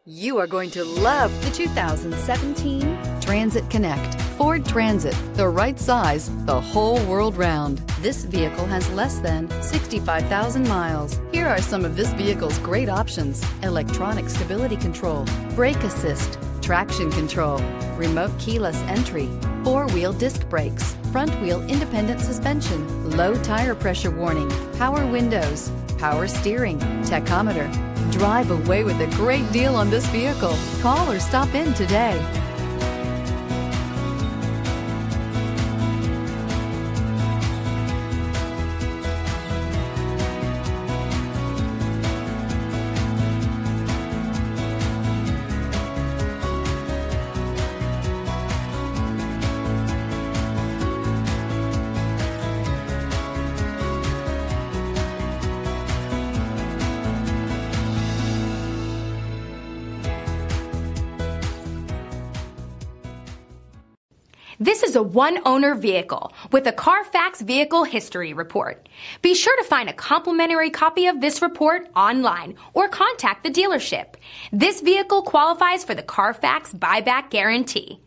You are going to love the 2017 Transit Connect. Ford Transit, the right size, the whole world round. This vehicle has less than 65,000 miles. Here are some of this vehicle's great options: electronic stability control, brake assist, traction control, remote keyless entry, four-wheel disc brakes, front-wheel independent suspension, low tire pressure warning, power windows, power steering, tachometer. Drive away with a great deal on this vehicle. Call or stop in today. This is a one-owner vehicle with a Carfax Vehicle History Report. Be sure to find a complimentary copy of this report online or contact the dealership. This vehicle qualifies for the Carfax Buyback Guarantee.